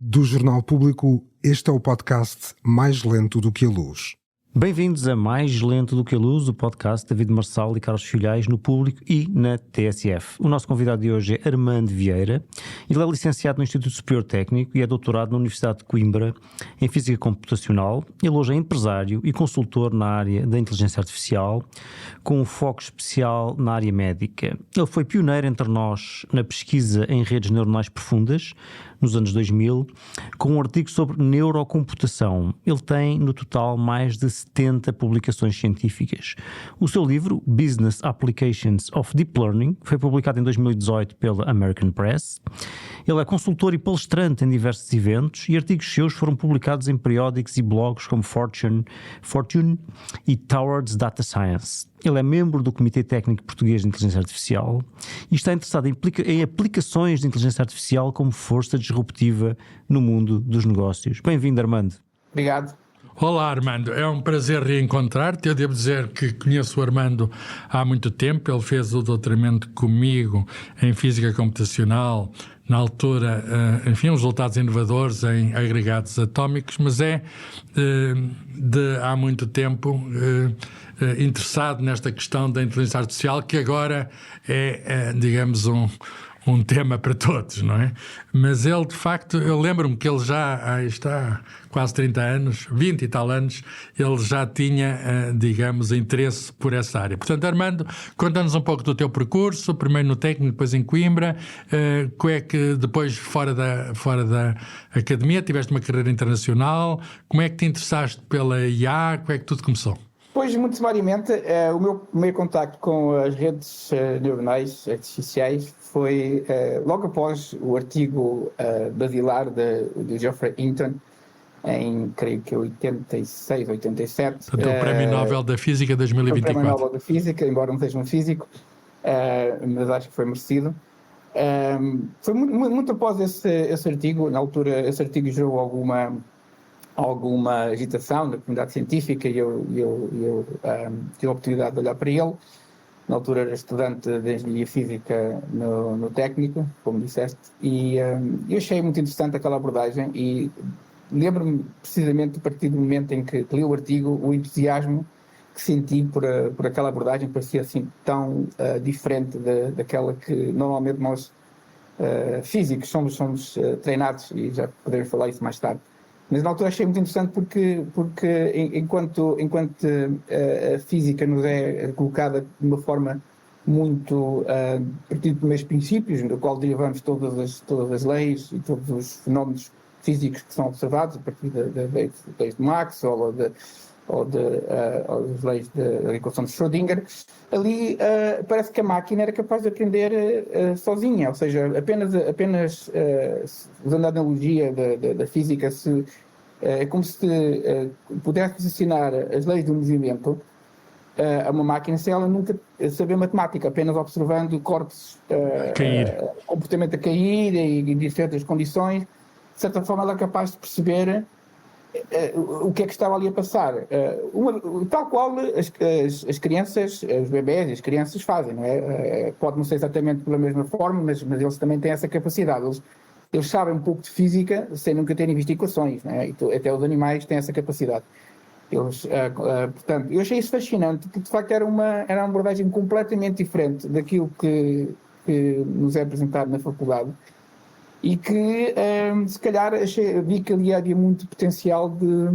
Do Jornal Público, este é o podcast Mais Lento do que a Luz. Bem-vindos a Mais Lento do que a Luz, o podcast de David Marçal e Carlos Filhais no Público e na TSF. O nosso convidado de hoje é Armando Vieira. Ele é licenciado no Instituto Superior Técnico e é doutorado na Universidade de Coimbra em Física Computacional. Ele hoje é empresário e consultor na área da inteligência artificial, com um foco especial na área médica. Ele foi pioneiro entre nós na pesquisa em redes neuronais profundas, nos anos 2000, com um artigo sobre neurocomputação. Ele tem, no total, mais de 70 publicações científicas. O seu livro, Business Applications of Deep Learning, foi publicado em 2018 pela American Press. Ele é consultor e palestrante em diversos eventos e artigos seus foram publicados em periódicos e blogs como Fortune e Towards Data Science. Ele é membro do Comitê Técnico Português de Inteligência Artificial e está interessado em aplicações de inteligência artificial como força disruptiva no mundo dos negócios. Bem-vindo, Armando. Obrigado. Olá, Armando. É um prazer reencontrar-te. Eu devo dizer que conheço o Armando há muito tempo. Ele fez o doutoramento comigo em Física Computacional, na altura, enfim, uns resultados inovadores em agregados atómicos, mas há muito tempo interessado nesta questão da inteligência artificial, que agora é digamos, um tema para todos, não é? Mas ele, de facto, eu lembro-me que ele já está quase 30 anos, 20 e tal anos, ele já tinha, digamos, interesse por essa área. Portanto, Armando, conta-nos um pouco do teu percurso, primeiro no técnico, depois em Coimbra, como é que depois, fora da academia, tiveste uma carreira internacional, como é que te interessaste pela IA, como é que tudo começou? Pois, muito sumariamente, o meu primeiro contacto com as redes neuronais artificiais foi logo após o artigo basilar de Geoffrey Hinton, em, creio que 86, 87. Do Prémio Nobel da Física 2024. O Prémio Nobel da Física, embora não seja um físico, mas acho que foi merecido. Foi muito após esse artigo. Na altura, esse artigo gerou alguma agitação na comunidade científica e eu tive a oportunidade de olhar para ele. Na altura era estudante de Engenharia Física no técnico, como disseste, e eu achei muito interessante aquela abordagem e lembro-me precisamente a partir do momento em que li o artigo, o entusiasmo que senti por aquela abordagem. Parecia assim tão diferente daquela que normalmente nós físicos somos treinados, e já poderemos falar isso mais tarde. Mas na altura achei muito interessante porque enquanto a física nos é colocada de uma forma muito a partir dos meus princípios, do qual derivamos todas as leis e todos os fenómenos físicos que são observados, a partir das leis de Maxwell ou das leis da equação de Schrödinger, ali parece que a máquina era capaz de aprender sozinha, ou seja, apenas usando a analogia da física, é como se pudesse ensinar as leis do movimento a uma máquina sem ela nunca saber matemática, apenas observando corpos comportamento a cair e de certas condições. De certa forma ela é capaz de perceber o que é que estava ali a passar, tal qual as crianças, os bebés e as crianças fazem, não é? Pode não ser exatamente pela mesma forma, mas eles também têm essa capacidade. Eles sabem um pouco de física sem nunca terem visto equações, não é? E até os animais têm essa capacidade. Portanto, eu achei isso fascinante, porque de facto era uma abordagem completamente diferente daquilo que nos é apresentado na faculdade. E que, se calhar, vi que ali havia muito potencial de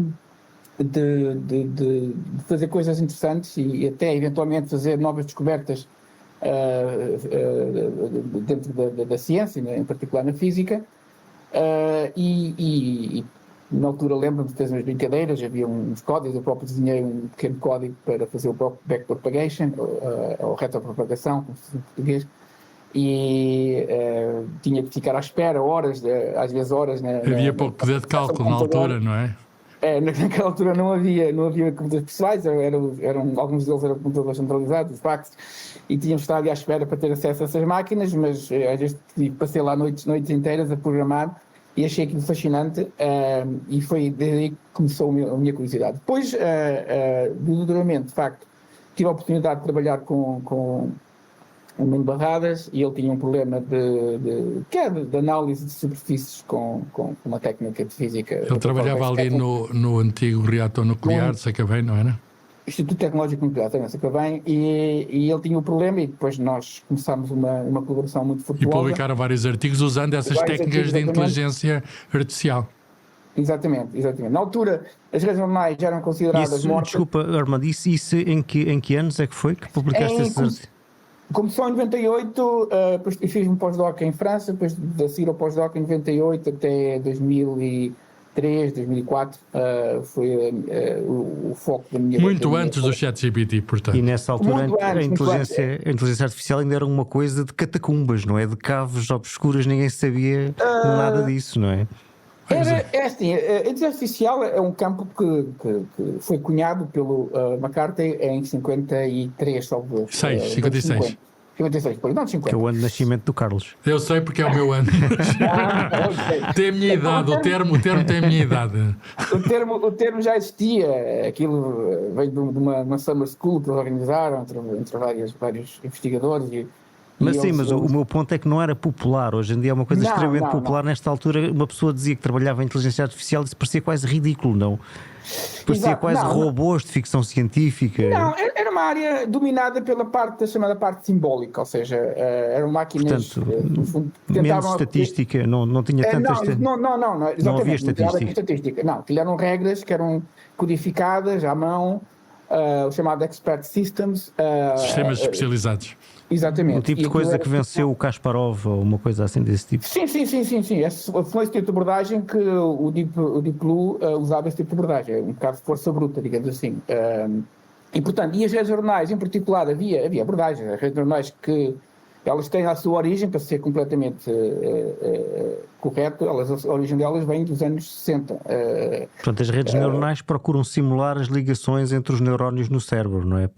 fazer coisas interessantes e até, eventualmente, fazer novas descobertas dentro da ciência, né, em particular na física. E na altura, lembro-me de fazer umas brincadeiras, havia uns códigos, eu próprio desenhei um pequeno código para fazer o backpropagation, ou retropropagação, como se diz em português. E tinha que ficar à espera horas, às vezes horas. Havia pouco poder de cálculo na altura, não é? Naquela altura não havia computadores pessoais, alguns deles eram computadores centralizados, os fax, e tínhamos estado ali à espera para ter acesso a essas máquinas, mas às vezes passei lá noites inteiras a programar e achei aquilo fascinante, e foi daí que começou a minha curiosidade. Depois, duramente, de facto, tive a oportunidade de trabalhar com em barradas, e ele tinha um problema de análise de superfícies com uma técnica de física. Ele trabalhava ali no antigo reator nuclear de Sacavém, não era? Instituto Tecnológico Nuclear, também Sacavém, e ele tinha um problema, e depois nós começámos uma colaboração muito frutuosa. E publicaram vários artigos usando essas técnicas de inteligência artificial. Exatamente. Na altura, as redes normais já eram consideradas mortas. Desculpa, Armando, isso em que anos é que foi que publicaste esses artigos? Começou em 98, depois fiz um pós-doc em França, depois de seguir ao pós-doc em 98 até 2003, 2004, foi o foco da minha... Muito antes do ChatGPT, portanto. E nessa altura a inteligência artificial ainda era uma coisa de catacumbas, não é? De caves obscuras, ninguém sabia nada disso, não é? É assim, a inteligência artificial é um campo que foi cunhado pelo McCarthy em 53, salvo 56. 56, não 50. Que é o ano de nascimento do Carlos. Eu sei porque é o meu ano. Tem a minha idade, o termo tem a minha idade. O termo já existia, aquilo veio de uma summer school que eles organizaram entre vários investigadores. Mas sim, mas o meu ponto é que não era popular. Hoje em dia é uma coisa extremamente popular. Nesta altura, uma pessoa dizia que trabalhava em inteligência artificial e isso parecia quase ridículo, não? Parecia quase robôs de ficção científica. Não, era uma área dominada pela chamada parte simbólica, ou seja, eram máquinas... Portanto, no fundo, menos estatística, não tinha tanta... Não havia estatística. Não, aquilo eram regras que eram codificadas à mão, o chamado expert systems. Sistemas especializados. Exatamente. O tipo de coisa que venceu o Kasparov ou uma coisa assim desse tipo. Sim. Foi esse tipo de abordagem que o Deep Blue usava, esse tipo de abordagem, um bocado de força bruta, digamos assim. E portanto, as redes neuronais em particular, havia abordagens, as redes neuronais que elas têm a sua origem, para ser completamente correto, a origem delas vem dos anos 60. Portanto, as redes neuronais procuram simular as ligações entre os neurónios no cérebro, não é?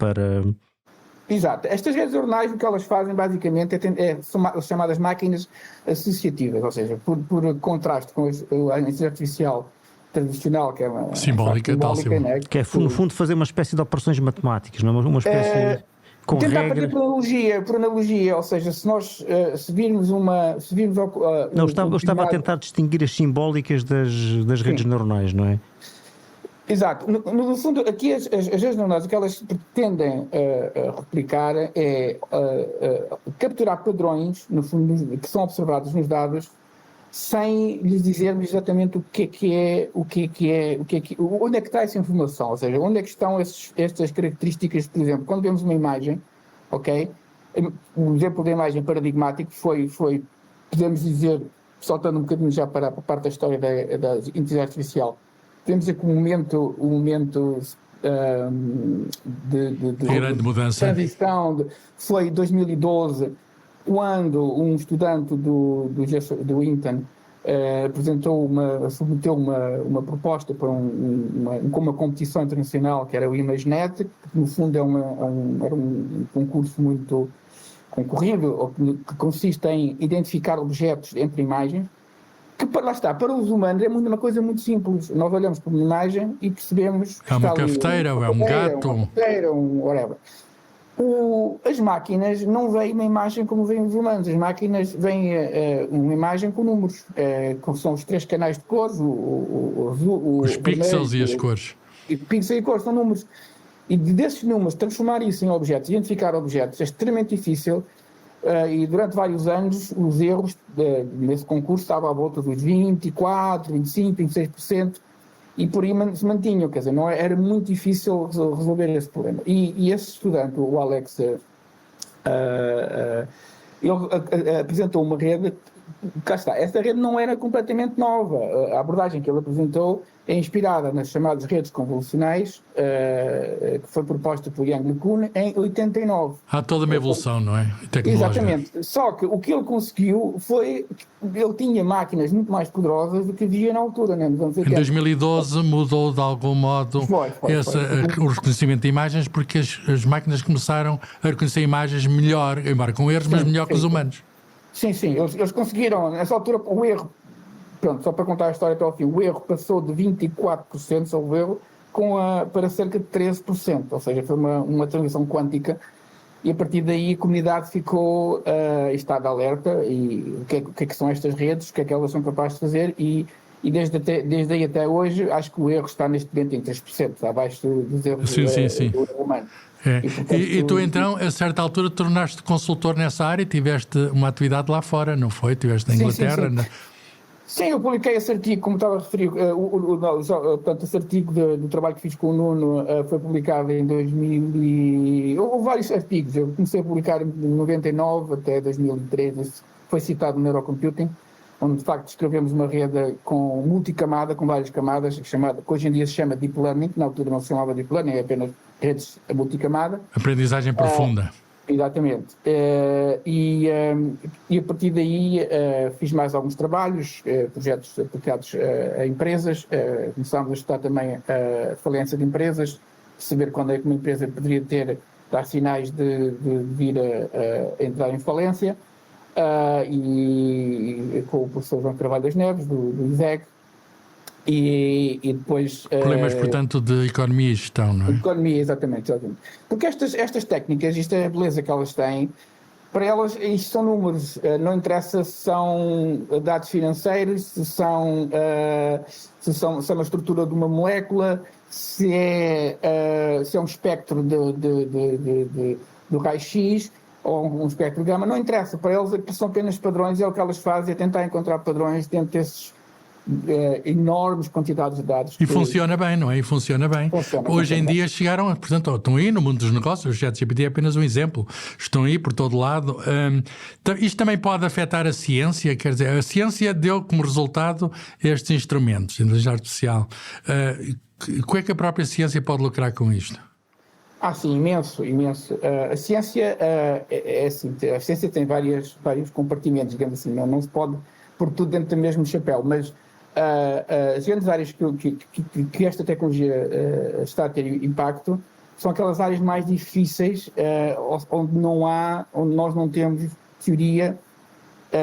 Exato. Estas redes neuronais, o que elas fazem basicamente são as chamadas máquinas associativas, ou seja, por contraste com a inteligência artificial tradicional, que é uma simbólica, né? Que é, no fundo, fazer uma espécie de operações matemáticas, não é? Uma espécie com tentar regras. Fazer por analogia, ou seja, se virmos Não, eu estava a tentar distinguir as simbólicas das redes neuronais, não é? Exato. No fundo, aqui as redes neuronais, o que elas pretendem replicar é capturar padrões, no fundo, que são observados nos dados, sem lhes dizermos exatamente onde é que está essa informação, ou seja, onde é que estão estas características. Por exemplo, quando vemos uma imagem, ok? Um exemplo da imagem paradigmático foi podemos dizer, saltando um bocadinho já para a parte da história da inteligência artificial, podemos dizer que o momento de grande mudança, transição foi 2012, quando um estudante do Eton submeteu uma proposta para uma competição internacional, que era o ImageNet, que no fundo era um concurso muito concorrido, que consiste em identificar objetos entre imagens, que lá está, para os humanos é uma coisa muito simples. Nós olhamos para uma imagem e percebemos que é uma cafeteira, ou é um gato, uma cafeteira, whatever. As máquinas não veem uma imagem como veem os humanos. As máquinas veem uma imagem com números, que são os 3 canais de cores, os pixels e as cores. Pixels e cores são números. E desses números, transformar isso em objetos, identificar objetos, é extremamente difícil. E durante vários anos os erros nesse concurso estavam à volta dos 24%, 25%, 26%, e por aí se mantinham, quer dizer, era muito difícil resolver esse problema. E esse estudante, o Alex, ele apresentou uma rede, cá está, essa rede não era completamente nova. A abordagem que ele apresentou é inspirada nas chamadas redes convolucionais, que foi proposta por Yang LeCun em 89. Há toda uma evolução, não é? Exatamente. Só que o que ele conseguiu foi... Ele tinha máquinas muito mais poderosas do que havia na altura, né? Em 2012 mudou de algum modo o reconhecimento de imagens, porque as máquinas começaram a reconhecer imagens melhor, embora com erros, mas melhor que os humanos. Sim. Eles conseguiram, nessa altura, o erro... Pronto, só para contar a história até ao fim, o erro passou de 24%, salvo erro, para cerca de 13%, ou seja, foi uma transição quântica e a partir daí a comunidade ficou em estado de alerta, e o que é que são estas redes, o que é que elas são capazes de fazer, e desde aí até hoje acho que o erro está neste momento em 3%, está abaixo dos erros do erro humano. É. E tu então, a certa altura, tornaste consultor nessa área e tiveste uma atividade lá fora, não foi? Tiveste na Inglaterra? Sim, eu publiquei esse artigo, como estava a referir, portanto, esse artigo do trabalho que fiz com o Nuno foi publicado em 2000 e... Houve vários artigos, eu comecei a publicar em 99 até 2013, foi citado no Neurocomputing, onde de facto descrevemos uma rede com multicamada, com várias camadas, que hoje em dia se chama Deep Learning, que na altura não se chamava Deep Learning, é apenas redes multicamada. Aprendizagem profunda. Exatamente. E a partir daí fiz mais alguns trabalhos, projetos aplicados a empresas, começámos a estudar também a falência de empresas, perceber quando é que uma empresa poderia dar sinais de vir a entrar em falência, e com o professor João Carvalho das Neves, do ISEG, e depois... Problemas, portanto, de economia e gestão, não é? Economia, exatamente. Porque estas técnicas, isto é a beleza que elas têm, para elas isto são números, não interessa se são dados financeiros, se são a estrutura de uma molécula, se é um espectro do raio-x, ou um espectro gama, não interessa, para eles são apenas padrões, e é o que elas fazem, é tentar encontrar padrões dentro desses enormes quantidades de dados. E funciona bem, não é? E funciona bem. Hoje em dia chegaram, portanto, estão aí no mundo dos negócios, o ChatGPT é apenas um exemplo, estão aí por todo lado. Isto também pode afetar a ciência, quer dizer, a ciência deu como resultado estes instrumentos, a inteligência artificial. Como é que a própria ciência pode lucrar com isto? Sim, imenso. A ciência é assim, a ciência tem vários compartimentos, digamos assim, não se pode pôr tudo dentro do mesmo chapéu, mas as grandes áreas que esta tecnologia está a ter impacto são aquelas áreas mais difíceis, onde nós não temos teoria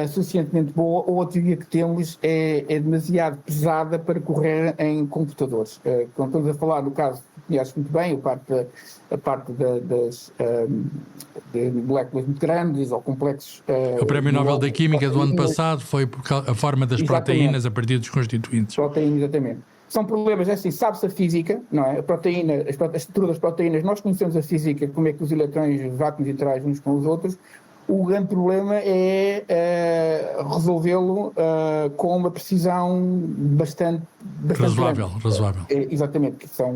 suficientemente boa, ou a teoria que temos é demasiado pesada para correr em computadores. Quando estamos a falar do caso, conheces muito bem, a parte de moléculas muito grandes ou complexos. O Prémio Nobel da Química do ano passado foi por a forma das proteínas a partir dos constituintes. Proteínas, exatamente. São problemas, assim, sabe-se a física, não é? A estrutura das proteínas, nós conhecemos a física, como é que os elétrons, os átomos interagem uns com os outros. O grande problema é resolvê-lo com uma precisão bastante razoável. Exatamente, que são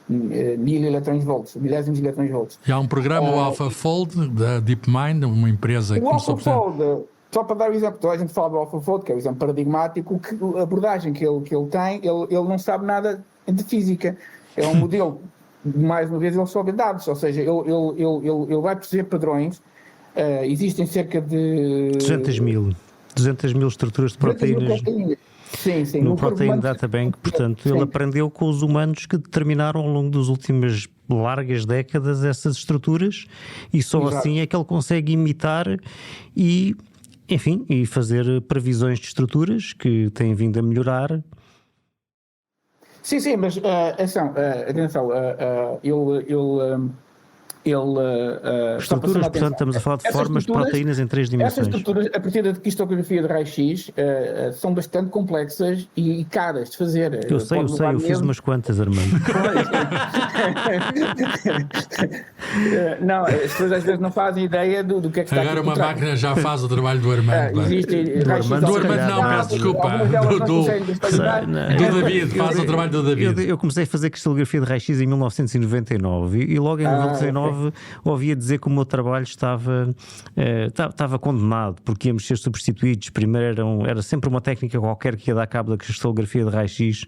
1000 eletronvolts, milésimos de eletronvolts. E há um programa, o AlphaFold, da DeepMind, uma empresa que começou... Só para dar o exemplo, toda a gente fala do AlphaFold, que é o exemplo paradigmático, a abordagem que ele tem, ele não sabe nada de física. É um modelo, mais uma vez, ele só vê dados, ou seja, ele vai perceber padrões. Existem cerca de 200 mil estruturas de proteínas. Sim, no Protein Data Bank, portanto, ele aprendeu com os humanos que determinaram ao longo das últimas largas décadas essas estruturas, e só assim é que ele consegue imitar e fazer previsões de estruturas que têm vindo a melhorar. Sim, mas atenção, estruturas, portanto, estamos a falar de formas de proteínas em 3 dimensões. Essas estruturas, a partir da cristografia de raio-x, são bastante complexas e caras de fazer. Eu sei, eu fiz umas quantas, Armando. Não, as pessoas às vezes não fazem ideia do que é que está agora uma máquina já faz o trabalho do Armando. Do Armando não, peço desculpa. Do David, faz o trabalho do David. Eu comecei a fazer cristalografia de raio-x em 1999 e logo em 1999 ouvia dizer que o meu trabalho estava condenado, porque íamos ser substituídos. Primeiro era sempre uma técnica qualquer que ia dar cabo da cristalografia de raio-x,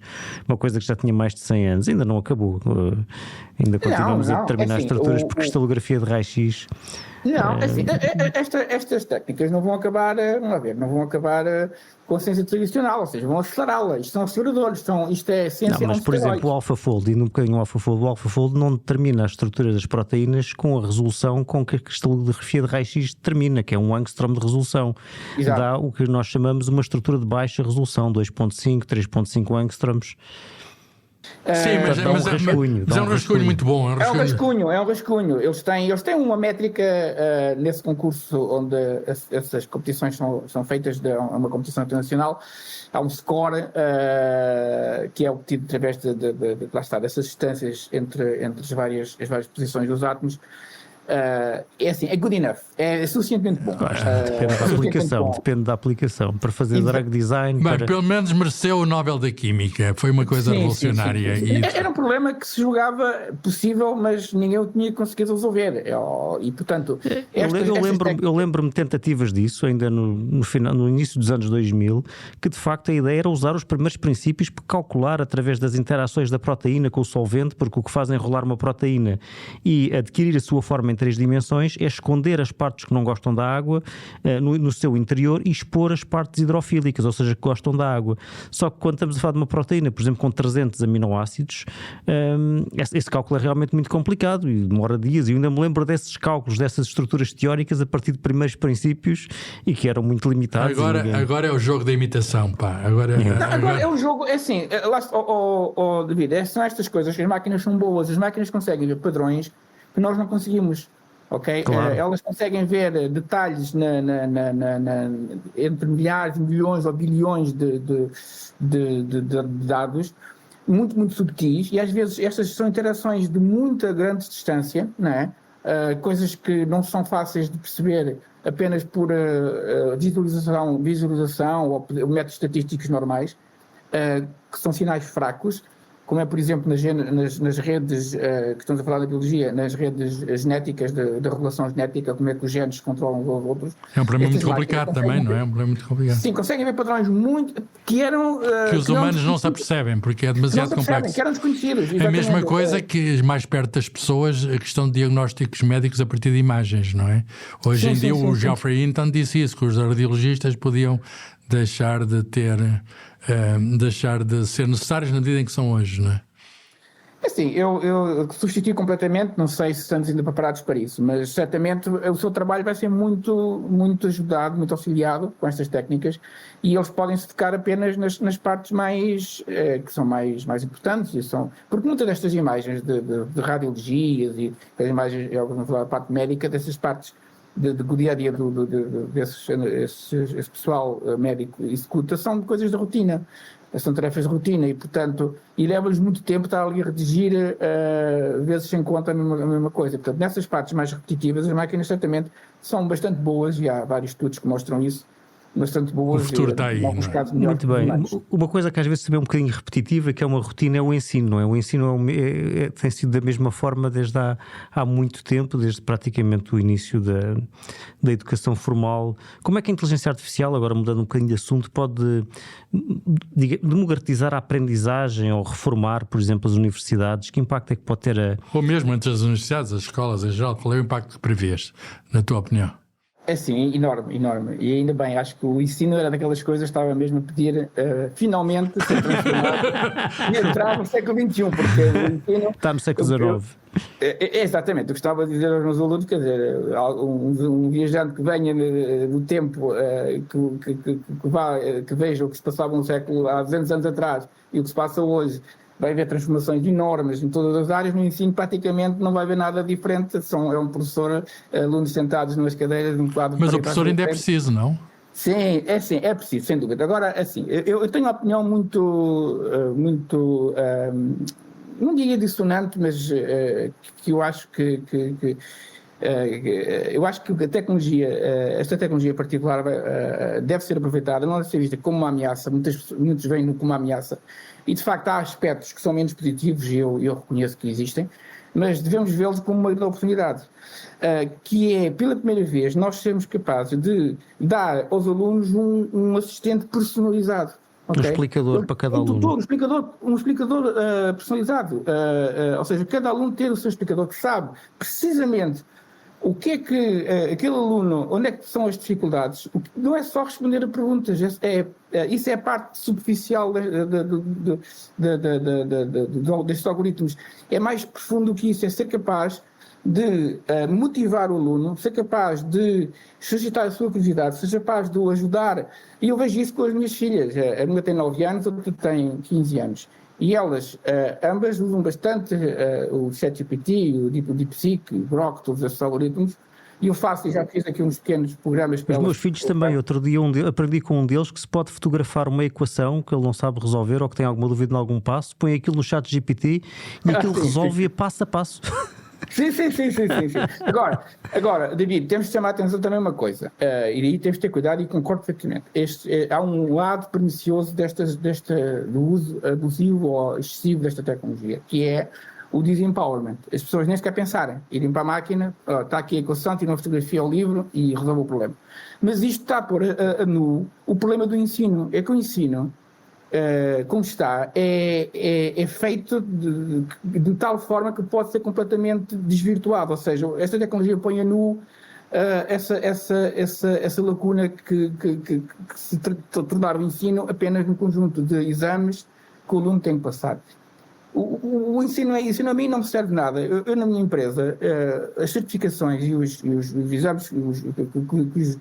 uma coisa que já tinha mais de 100 anos. Ainda não acabou. Ainda continuamos a determinar estruturas por cristalografia de raio-x. Não, assim, estas técnicas não vão acabar com a ciência tradicional, ou seja, vão acelerá-la. Isto são aceleradores, isto é ciência. Não, mas por exemplo, o AlphaFold, indo um bocadinho ao AlphaFold, o AlphaFold não determina a estrutura das proteínas com a resolução com que a cristalografia de raio-x determina, que é um angstrom de resolução. Exato. Dá o que nós chamamos uma estrutura de baixa resolução, 2.5, 3.5 angstroms. Sim, mas dá um rascunho, é um rascunho muito bom. É um rascunho. Eles têm uma métrica nesse concurso onde essas competições são feitas de uma competição internacional. Há um score que é obtido através lá está, dessas distâncias entre as várias posições dos átomos. É assim, é good enough, é suficientemente bom. Depende da aplicação. Para fazer drug design. Bem, pelo menos mereceu o Nobel da Química, foi uma coisa revolucionária. Sim. Era um problema que se julgava possível, mas ninguém o tinha conseguido resolver. E portanto, eu lembro-me de tentativas disso, ainda no início dos anos 2000, que de facto a ideia era usar os primeiros princípios para calcular através das interações da proteína com o solvente, porque o que faz enrolar uma proteína e adquirir a sua forma em 3 dimensões é esconder as partes que não gostam da água no seu interior e expor as partes hidrofílicas, ou seja, que gostam da água. Só que quando estamos a falar de uma proteína, por exemplo, com 300 aminoácidos, esse cálculo é realmente muito complicado e demora dias. E eu ainda me lembro desses cálculos, dessas estruturas teóricas a partir de primeiros princípios e que eram muito limitados. Agora é o jogo da imitação, pá. Agora é um jogo, é assim, David, são estas coisas, as máquinas são boas, as máquinas conseguem ver padrões que nós não conseguimos, ok? Claro. Elas conseguem ver detalhes entre milhares, milhões ou bilhões de dados muito, muito subtis, e às vezes estas são interações de muita grande distância, não é? Coisas que não são fáceis de perceber apenas por visualização ou métodos estatísticos normais, que são sinais fracos, como é, por exemplo, nas redes, que estamos a falar da biologia, nas redes genéticas, da regulação genética, como é que os genes controlam uns aos outros. É um problema muito complicado também, não é? É um problema muito complicado. Sim, conseguem ver padrões que eram... que os humanos não se apercebem, porque é demasiado complexo. Que eram desconhecidos. É a mesma coisa que mais perto das pessoas, a questão de diagnósticos médicos a partir de imagens, não é? Hoje em dia o Geoffrey Hinton disse isso, que os radiologistas podiam deixar de ser necessários na medida em que são hoje, não é? Assim, eu substituo completamente, não sei se estamos ainda preparados para isso, mas certamente o seu trabalho vai ser muito, muito ajudado, muito auxiliado com estas técnicas, e eles podem se focar apenas nas partes que são mais importantes, porque muitas destas imagens de radiologias e as imagens, vamos falar da parte médica, dessas partes do dia a dia esse pessoal médico executa, são coisas de rotina, são tarefas de rotina e leva-lhes muito tempo estar ali a redigir vezes sem conta a mesma coisa. Portanto, nessas partes mais repetitivas, as máquinas certamente são bastante boas, e há vários estudos que mostram isso, bastante boas. O futuro está aí. Muito bem. Uma coisa que às vezes também é um bocadinho repetitiva, que é uma rotina, é o ensino, não é? O ensino tem sido da mesma forma desde há muito tempo, desde praticamente o início da educação formal. Como é que a inteligência artificial, agora mudando um bocadinho de assunto, pode democratizar a aprendizagem ou reformar, por exemplo, as universidades? Que impacto é que pode ter ou mesmo entre as universidades, as escolas em geral? Qual é o impacto que prevês, na tua opinião? É sim, enorme. E ainda bem, acho que o ensino era daquelas coisas que estava mesmo a pedir finalmente ser transformado e entrar no século XXI, porque o ensino... Está no século XIX. Exatamente, eu gostava de dizer aos meus alunos, quer dizer, um viajante que venha do tempo, que veja o que se passava há 200 anos atrás e o que se passa hoje, vai haver transformações enormes em todas as áreas. No ensino praticamente não vai haver nada diferente, é um professor, alunos sentados nas cadeiras, um quadro. Mas o professor ainda é preciso, não? Sim, é preciso, sem dúvida. Agora, assim, eu tenho uma opinião muito não diria dissonante, mas que eu acho que eu acho que esta tecnologia particular deve ser aproveitada, não deve ser vista como uma ameaça. Muitos veem como uma ameaça, e de facto há aspectos que são menos positivos, e eu reconheço que existem, mas devemos vê-los como uma grande oportunidade, que é, pela primeira vez, nós sermos capazes de dar aos alunos um assistente personalizado. Okay? Um explicador para cada aluno. Um explicador personalizado, ou seja, cada aluno ter o seu explicador, que sabe precisamente o que é que aquele aluno, onde é que são as dificuldades. Não é só responder a perguntas, isso é a parte superficial destes algoritmos. É mais profundo que isso, é ser capaz de motivar o aluno, ser capaz de suscitar a sua curiosidade, ser capaz de o ajudar. E eu vejo isso com as minhas filhas. A minha tem 9 anos, a outra tem 15 anos. E elas, ambas, usam bastante o ChatGPT, o DeepSeek, o Grok, todos esses algoritmos. E eu já fiz aqui uns pequenos programas para Os meus filhos também. Outro dia aprendi com um deles que se pode fotografar uma equação que ele não sabe resolver ou que tem alguma dúvida em algum passo, põe aquilo no ChatGPT e aquilo resolve passo a passo. Sim. Agora, David, temos de chamar a atenção também uma coisa, e aí temos de ter cuidado e concordo perfeitamente. Há um lado pernicioso do uso abusivo ou excessivo desta tecnologia, que é o disempowerment. As pessoas nem sequer pensarem, irem para a máquina, está aqui a equação, tiram uma fotografia ao livro e resolve o problema. Mas isto está a pôr a nu o problema do ensino. É que o ensino, como está, é feito de tal forma que pode ser completamente desvirtuado. Ou seja, esta tecnologia põe a nu essa lacuna que se tornar o ensino apenas um conjunto de exames que o aluno tem que passar. O ensino é isso, a mim não me serve nada. Eu na minha empresa, as certificações e os exames que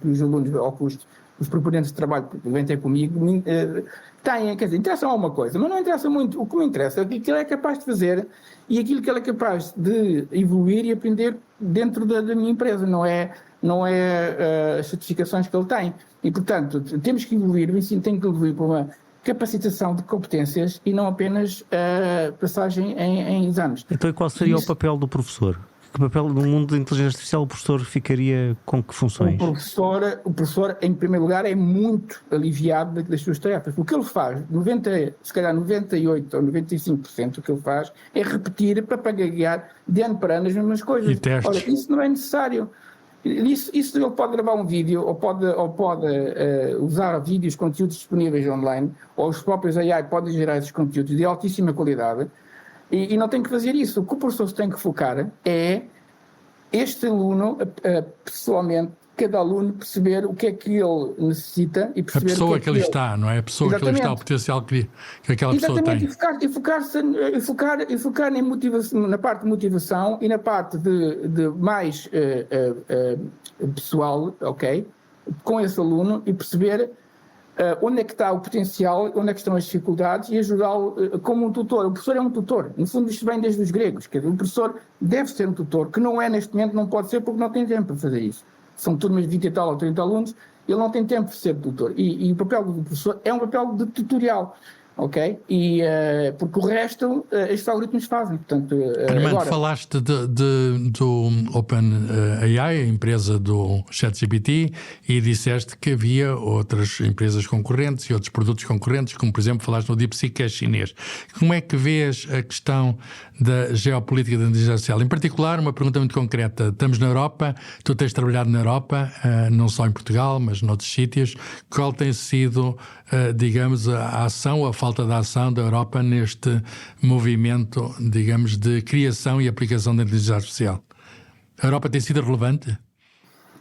os alunos ou que os proponentes de trabalho que vêm ter comigo têm, quer dizer, interessam a alguma coisa, mas não interessa muito. O que me interessa é aquilo que ele é capaz de fazer e aquilo que ele é capaz de evoluir e aprender dentro da minha empresa, não é as certificações que ele tem. E, portanto, temos que evoluir, o ensino tem que evoluir para uma capacitação de competências e não apenas passagem em exames. Então, e qual seria o papel do professor? Que papel no mundo da inteligência artificial o professor ficaria com que funções? O professor, em primeiro lugar, é muito aliviado das suas tarefas. O que ele faz, se calhar 98% ou 95% do que ele faz é repetir para gaguear de ano para ano as mesmas coisas. E testes. Ora, isso não é necessário. Isso ele pode gravar um vídeo ou pode usar vídeos, conteúdos disponíveis online, ou os próprios AI podem gerar esses conteúdos de altíssima qualidade e não tem que fazer isso. O que o professor tem que focar é este aluno, pessoalmente, cada aluno perceber o que é que ele necessita e perceber a pessoa o que é que ele está, não é? A pessoa que ele está, o potencial que aquela pessoa tem. E focar na parte de motivação e na parte de mais pessoal, ok? Com esse aluno e perceber onde é que está o potencial, onde é que estão as dificuldades e ajudá-lo como um tutor. O professor é um tutor. No fundo, isto vem desde os gregos. Quer dizer, o professor deve ser um tutor, que não é neste momento, não pode ser porque não tem tempo para fazer isso. São turmas de 20 e tal ou 30 alunos, ele não tem tempo de ser tutor. E o papel do professor é um papel de tutorial, ok? Porque o resto, estes algoritmos fazem. Portanto, Armando, agora, falaste do OpenAI, a empresa do ChatGPT, e disseste que havia outras empresas concorrentes e outros produtos concorrentes, como por exemplo falaste no DeepSeek, que é chinês. Como é que vês a questão da geopolítica da inteligência artificial? Em particular, uma pergunta muito concreta. Estamos na Europa, tu tens trabalhado na Europa, não só em Portugal, mas noutros sítios. Qual tem sido, digamos, a ação ou a falta de ação da Europa neste movimento, digamos, de criação e aplicação da inteligência artificial? A Europa tem sido relevante?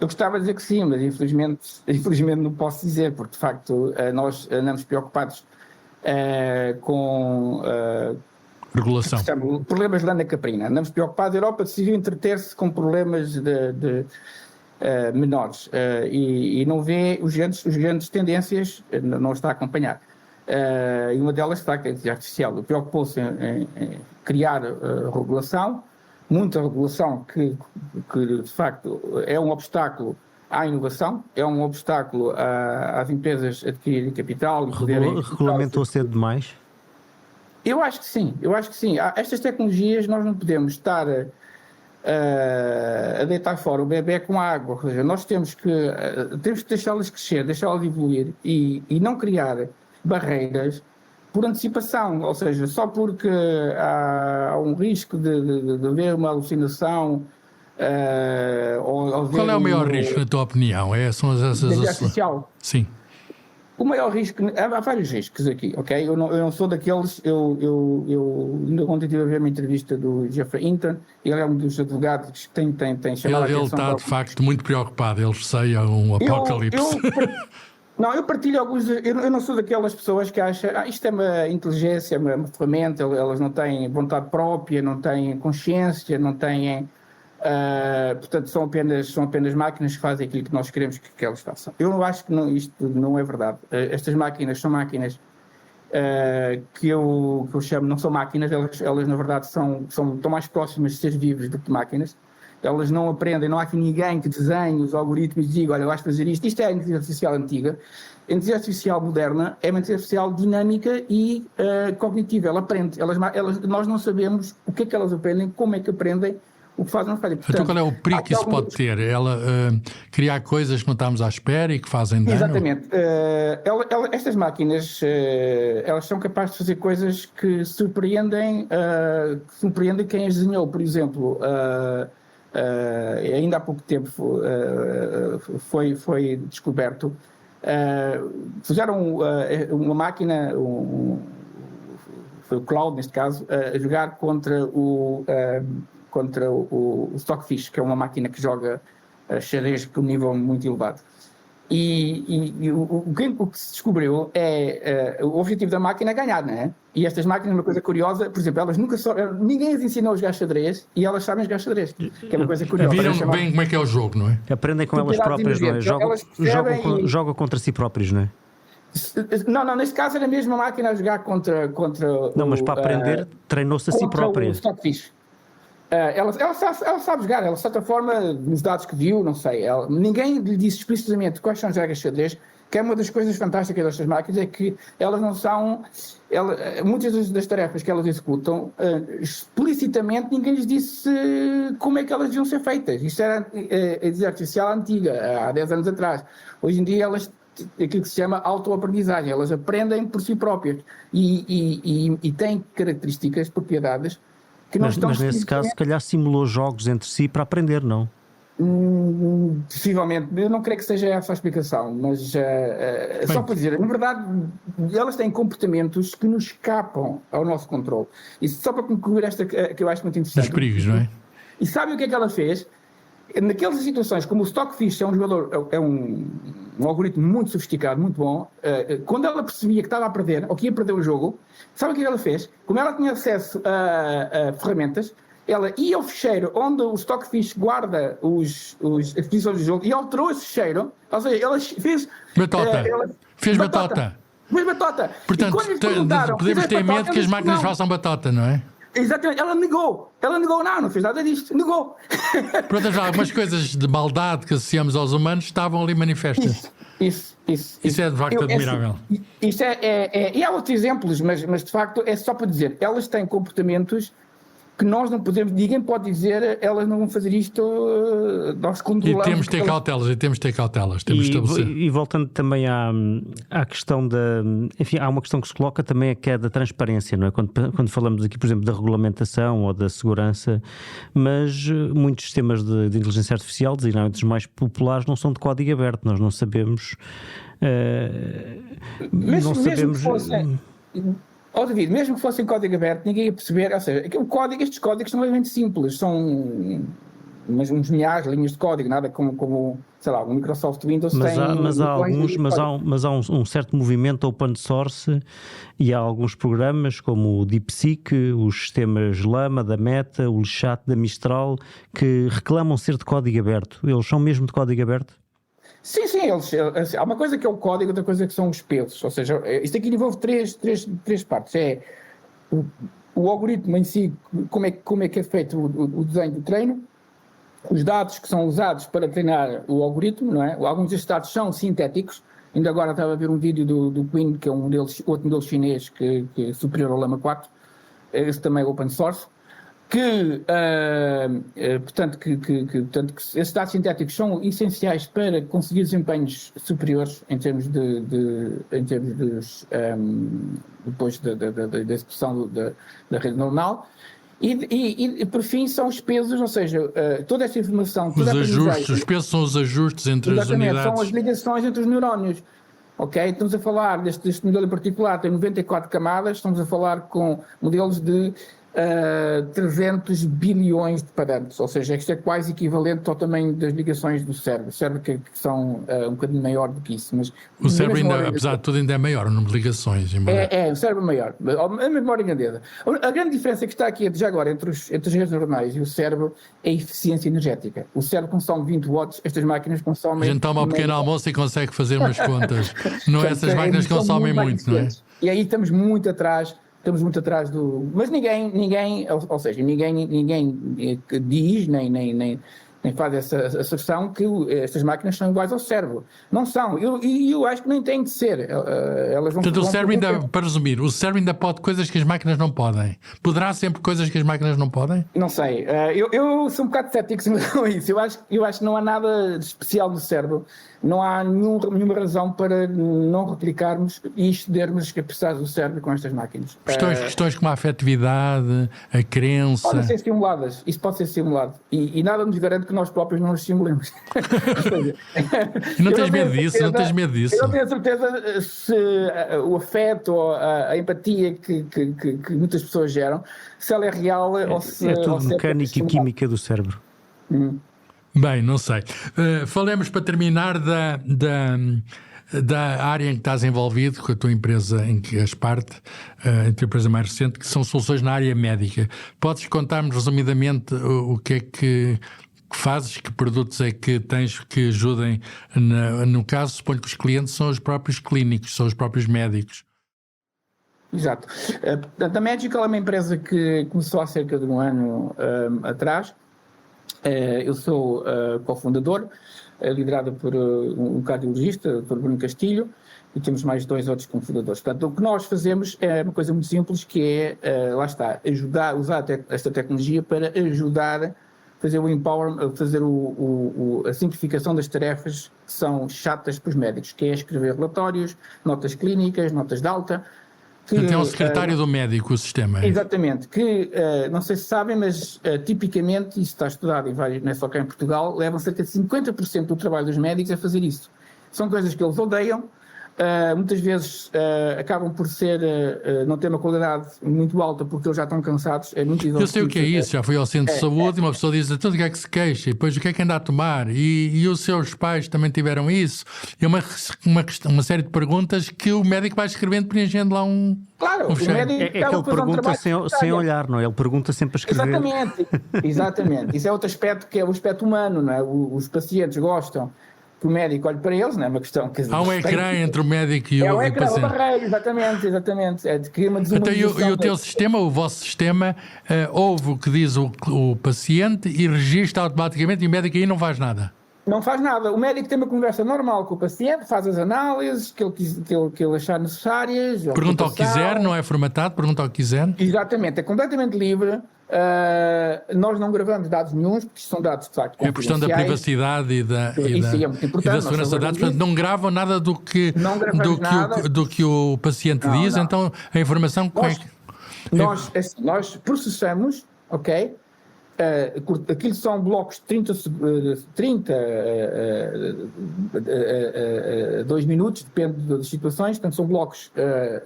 Eu gostava de dizer que sim, mas infelizmente não posso dizer, porque de facto nós andamos preocupados com regulação. Problemas de lana caprina. Andamos preocupados, a Europa decidiu entreter-se com problemas menores e não vê os grandes tendências, não está a acompanhar. E uma delas está a inteligência artificial. Preocupou-se em criar regulação, muita regulação que de facto é um obstáculo à inovação, é um obstáculo às empresas adquirirem capital. Regulamentou cedo demais? Eu acho que sim. Estas tecnologias nós não podemos estar a deitar fora o bebê com a água. Ou seja, nós temos que deixá-las crescer, deixá-las evoluir e não criar barreiras por antecipação, ou seja, só porque há um risco de haver uma alucinação. Qual é o maior risco, na tua opinião? São essas artificial? Sim. O maior risco, há vários riscos aqui, ok? Eu não sou daqueles, eu ainda ontem estive a ver uma entrevista do Jeffrey Hinton, ele é um dos advogados que tem chamado a atenção. Ele está, de facto, muito preocupado, ele receia um apocalipse. Eu partilho alguns, eu não sou daquelas pessoas que acham, isto é uma inteligência, uma ferramenta, elas não têm vontade própria, não têm consciência, não têm Portanto, são apenas máquinas que fazem aquilo que nós queremos que elas façam. Eu não acho que isto não é verdade. Estas máquinas são máquinas que eu chamo, não são máquinas, elas na verdade estão mais próximas de seres vivos do que máquinas. Elas não aprendem, não há aqui ninguém que desenhe os algoritmos e diga, olha, vais fazer isto. Isto é a inteligência artificial antiga. A inteligência artificial moderna é uma inteligência artificial dinâmica e cognitiva. Ela aprende. Nós não sabemos o que é que elas aprendem, como é que aprendem, o que fazem, não fazem. Portanto, qual é o perigo que isso pode ter? Ela criar coisas que não estamos à espera e que fazem dano? Exatamente. Estas máquinas, elas são capazes de fazer coisas que surpreendem quem as desenhou. Por exemplo, ainda há pouco tempo foi descoberto, fizeram uma máquina, foi o Cloud neste caso, a jogar contra o Stockfish, que é uma máquina que joga xadrez com um nível muito elevado. E o que se descobriu o objetivo da máquina é ganhar, não é? E estas máquinas, uma coisa curiosa, por exemplo, ninguém as ensinou a jogar xadrez e elas sabem jogar xadrez, que é uma coisa curiosa. Viram bem como é que é o jogo, não é? Aprendem com elas próprias, não é? Jogam contra si próprios, não é? Não, neste caso era mesmo a máquina a jogar contra não, mas para aprender, treinou-se a si própria. O Stockfish. Ela sabe jogar, ela de certa forma, nos dados que viu, não sei, ninguém lhe disse explicitamente quais são as regras de xadrez, que é uma das coisas fantásticas destas máquinas, é que elas não são, muitas das tarefas que elas executam, explicitamente ninguém lhes disse como é que elas deviam ser feitas. Isto era a inteligência artificial antiga, há 10 anos atrás. Hoje em dia elas, aquilo que se chama autoaprendizagem, elas aprendem por si próprias e têm características, propriedades, mas nesse caso, se calhar simulou jogos entre si para aprender, não? Possivelmente. Eu não creio que seja essa a explicação, mas só para dizer, na verdade, elas têm comportamentos que nos escapam ao nosso controle. E só para concluir esta que eu acho muito interessante. Os perigos, não é? E sabe o que é que ela fez? Naquelas situações, como o Stockfish é um jogador, é um algoritmo muito sofisticado, muito bom, quando ela percebia que estava a perder, ou que ia perder o jogo, sabe o que ela fez? Como ela tinha acesso a ferramentas, ela ia ao ficheiro onde o Stockfish guarda as posições do jogo e alterou esse ficheiro, ou seja, ela fez... Batota. Fez batota. Fez batota. Portanto, podemos ter medo que as máquinas façam batota, não é? Exatamente, ela negou, não fez nada disto, negou. Portanto, já algumas coisas de maldade que associamos aos humanos estavam ali manifestas. Isso é de facto admirável. E há outros exemplos, mas de facto é só para dizer, elas têm comportamentos que nós não podemos, ninguém pode dizer, elas não vão fazer isto, nós controlamos. E temos de ter cautelas, temos de estabelecer. E voltando também à questão enfim, há uma questão que se coloca também, que é da transparência, não é? Quando falamos aqui, por exemplo, da regulamentação ou da segurança, mas muitos sistemas de inteligência artificial, designadamente os mais populares, não são de código aberto, nós não sabemos... Mesmo David, mesmo que fosse em código aberto, ninguém ia perceber, ou seja, estes códigos são realmente simples, são uns milhares de linhas de código, nada como sei lá, o Microsoft Windows mas tem... Mas há um certo movimento open source e há alguns programas como o DeepSeek, os sistemas Llama da Meta, o Chat da Mistral, que reclamam ser de código aberto. Eles são mesmo de código aberto? Sim, há uma coisa que é o código, outra coisa que são os pesos, ou seja, isto aqui envolve três partes, é o algoritmo em si, como é que é feito o desenho do treino, os dados que são usados para treinar o algoritmo, não é? Alguns destes dados são sintéticos, ainda agora estava a ver um vídeo do Quinn, que é outro modelo chinês que é superior ao Llama 4, esse também é open source, portanto, esses dados sintéticos são essenciais para conseguir desempenhos superiores em termos depois da execução da rede neuronal. E por fim são os pesos, ou seja, toda esta informação... Os pesos são os ajustes entre as unidades. São as ligações entre os neurónios. Ok, estamos a falar deste modelo em particular, tem 94 camadas, estamos a falar com modelos de 300 bilhões de parâmetros, ou seja, isto é quase equivalente ao tamanho das ligações do cérebro. O cérebro que são um bocadinho maior do que isso. Mas o cérebro, ainda, apesar de tudo, ainda é maior, o número de ligações. O cérebro é maior, a memória grandeza. A grande diferença que está aqui, já agora, entre as redes neuronais e o cérebro é a eficiência energética. O cérebro consome 20 watts, estas máquinas consomem... A gente toma um pequeno almoço e consegue fazer umas contas. Não é essas máquinas que consomem muito, não é? E aí estamos muito atrás do... Mas ninguém ou seja, ninguém diz, nem faz essa asserção que estas máquinas são iguais ao cérebro. Não são. Eu acho que nem têm de ser. Elas vão... Portanto, o cérebro ainda, para resumir, o cérebro ainda pode coisas que as máquinas não podem. Poderá sempre coisas que as máquinas não podem? Não sei. Eu sou um bocado cético com isso. Eu acho que não há nada de especial no cérebro. Não há nenhuma razão para não replicarmos e excedermos as capacidades do cérebro com estas máquinas. Questões como a afetividade, a crença... Podem ser estimuladas. Isso pode ser estimulado. E nada nos garante que nós próprios não nos estimulemos. E não tens medo disso? Não tens medo disso? Eu não tenho certeza se o afeto ou a empatia que muitas pessoas geram, se ela é real ou se... É tudo mecânica e química do cérebro. Bem, não sei. Falemos para terminar da área em que estás envolvido, com a tua empresa em que és parte, a tua empresa mais recente, que são soluções na área médica. Podes contar-me resumidamente o que é que fazes, que produtos é que tens que ajudem? No caso, suponho que os clientes são os próprios clínicos, são os próprios médicos. Exato. A Medical é uma empresa que começou há cerca de um ano atrás. Eu sou cofundador, liderado por um cardiologista, Dr. Bruno Castilho, e temos mais 2 outros cofundadores. Portanto, o que nós fazemos é uma coisa muito simples, que é, lá está, usar esta tecnologia para ajudar, fazer o empowerment, fazer a simplificação das tarefas que são chatas para os médicos, que é escrever relatórios, notas clínicas, notas de alta. Então é o secretário do médico, o sistema. Exatamente, que não sei se sabem, mas tipicamente, isso está estudado e não é só cá em Portugal, levam cerca de 50% do trabalho dos médicos a fazer isso. São coisas que eles odeiam, muitas vezes acabam por não ter uma qualidade muito alta porque eles já estão cansados. É muito Eu sei o que é isso, já fui ao centro de saúde e uma pessoa diz tudo o que é que se queixa e depois o que é que anda a tomar e os seus pais também tiveram isso. E uma série de perguntas que o médico vai escrevendo, preenchendo lá Claro, o médico é que ele pergunta sem olhar, não é? Ele pergunta sempre a escrever. Exatamente. Isso é outro aspecto, que é o aspecto humano, não é? Os pacientes gostam que o médico olhe para eles, não é uma questão... Há um ecrã entre o médico e o paciente. É um ecrã, barreira, exatamente. É de criar uma desumanização. Então, e o teu sistema, o vosso sistema, ouve o que diz o paciente e registra automaticamente e o médico aí não faz nada? Não faz nada. O médico tem uma conversa normal com o paciente, faz as análises que ele achar necessárias. Pergunta ao que quiser, não é formatado, pergunta ao que quiser. Exatamente, é completamente livre. Nós não gravamos dados nenhuns, porque são dados de facto confidenciais. É a questão da privacidade e da segurança de dados. Portanto, não gravam nada do que o paciente diz, não. Então a informação... Nós processamos, ok? Aquilo são blocos de 30 a 2 minutos, depende das situações, portanto são blocos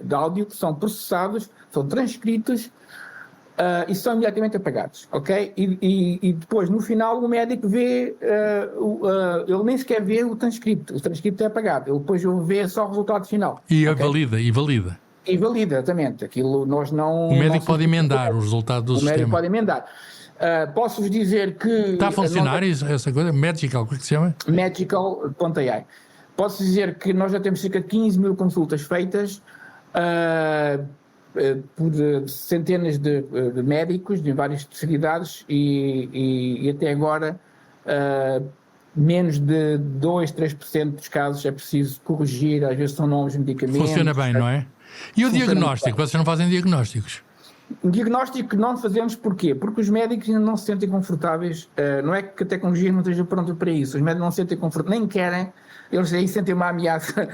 de áudio que são processados, são transcritos e são imediatamente apagados, ok? E depois, no final, o médico vê, ele nem sequer vê o transcrito é apagado, ele depois vê só o resultado final. E okay? valida. E valida, exatamente. Aquilo nós não... O médico pode emendar o resultado do sistema. O médico pode emendar. Posso-vos dizer que... Está a funcionar essa coisa? Medical, o que é que se chama? Medical.ai. Posso dizer que nós já temos cerca de 15 mil consultas feitas por centenas de médicos de várias especialidades e até agora menos de 2, 3% dos casos é preciso corrigir, às vezes são novos medicamentos. Funciona bem, não é? E o diagnóstico? Vocês não fazem diagnósticos? Um diagnóstico não fazemos porquê? Porque os médicos ainda não se sentem confortáveis, não é que a tecnologia não esteja pronta para isso, os médicos não se sentem confortáveis, nem querem, eles aí sentem uma ameaça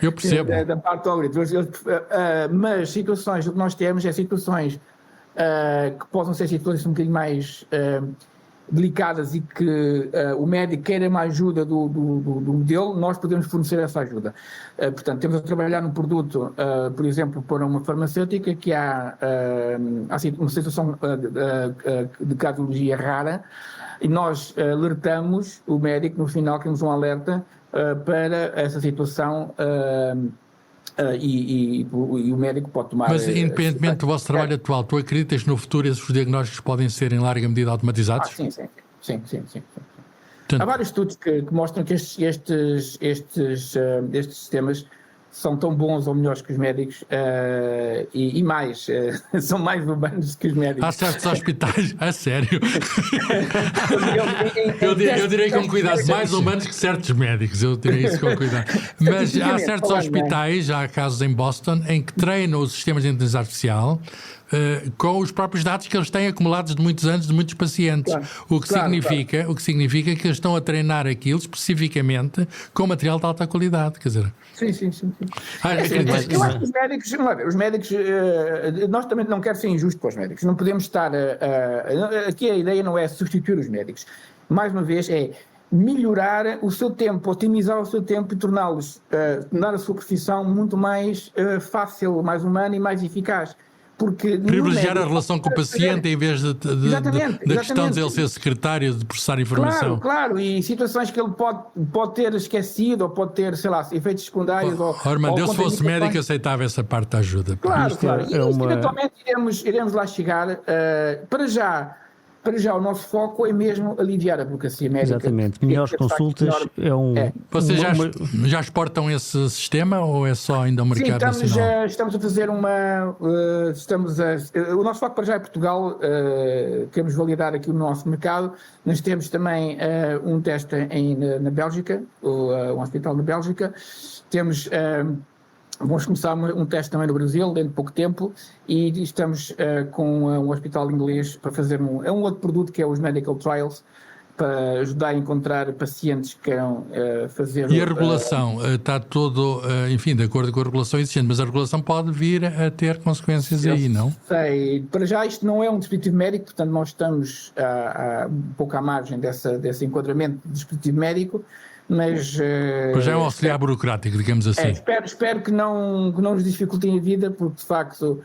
da parte do algoritmo. Mas situações, o que nós temos é situações que possam ser situações um bocadinho mais delicadas e que o médico queira uma ajuda do modelo, nós podemos fornecer essa ajuda. Portanto, temos a trabalhar num produto, por exemplo, para uma farmacêutica que há uma situação de cardiologia rara, e nós alertamos o médico, no final temos um alerta para essa situação, e o médico pode tomar... Mas independentemente do vosso trabalho atual, tu acreditas que no futuro esses diagnósticos podem ser em larga medida automatizados? Sim. Há vários estudos que mostram que estes sistemas são tão bons ou melhores que os médicos, e mais, são mais humanos que os médicos. Há certos hospitais, a sério. Eu direi com cuidado, mais humanos que certos médicos, eu direi isso com cuidado. Mas há certos hospitais, há casos em Boston, em que treinam os sistemas de inteligência artificial com os próprios dados que eles têm acumulados de muitos anos de muitos pacientes. Claro. O que significa que eles estão a treinar aquilo especificamente com material de alta qualidade, quer dizer... Sim. Eu acho que os médicos, nós também não quero ser injusto com os médicos, não podemos estar, aqui a ideia não é substituir os médicos, mais uma vez é melhorar o seu tempo, otimizar o seu tempo e tornar a sua profissão muito mais fácil, mais humana e mais eficaz. Privilegiar a relação com o paciente em vez da questão de ele ser secretário, de processar informação. Claro, e situações que ele pode ter esquecido, ou pode ter, sei lá, efeitos secundários. Armando, eu se fosse médico aceitava essa parte da ajuda. Claro. E eventualmente iremos lá chegar. Para já o nosso foco é mesmo aliviar a burocracia médica. Exatamente, melhores consultas Vocês já exportam esse sistema ou é só ainda um mercado nacional? Estamos a fazer o nosso foco para já é Portugal, queremos validar aqui o nosso mercado. Nós temos também um teste na Bélgica, um hospital na Bélgica. Vamos começar um teste também no Brasil, dentro de pouco tempo, e estamos com um hospital inglês para fazer um outro produto que é os Medical Trials, para ajudar a encontrar pacientes que queiram fazer... E a regulação? Está tudo, enfim, de acordo com a regulação existente, mas a regulação pode vir a ter consequências aí, não? Sei. Para já isto não é um dispositivo médico, portanto nós estamos um pouco à margem desse enquadramento de dispositivo médico, mas já é um auxiliar burocrático, digamos assim. Espero que não nos dificultem a vida, porque de facto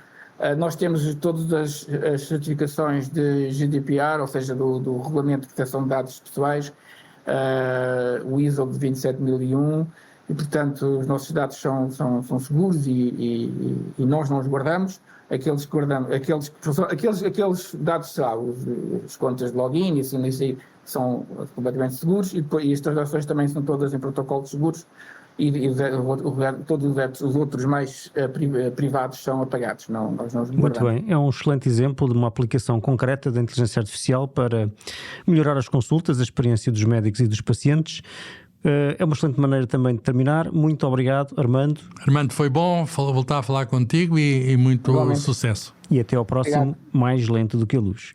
nós temos todas as certificações de GDPR, ou seja, do Regulamento de Proteção de Dados Pessoais, o ISO de 27001, e portanto os nossos dados são seguros e nós não os guardamos. Aqueles dados, as contas de login e assim, são completamente seguros, e as transações também são todas em protocolos seguros, e todos os outros mais privados são apagados. Nós não os guardamos. Muito bem, é um excelente exemplo de uma aplicação concreta da inteligência artificial para melhorar as consultas, a experiência dos médicos e dos pacientes. É uma excelente maneira também de terminar. Muito obrigado, Armando. Armando, foi bom voltar a falar contigo e muito sucesso. E até ao próximo Mais Lento do que a Luz.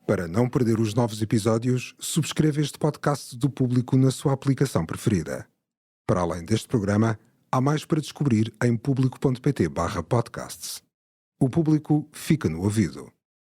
Para não perder os novos episódios, subscreva este podcast do Público na sua aplicação preferida. Para além deste programa, há mais para descobrir em público.pt/podcasts. O Público fica no ouvido.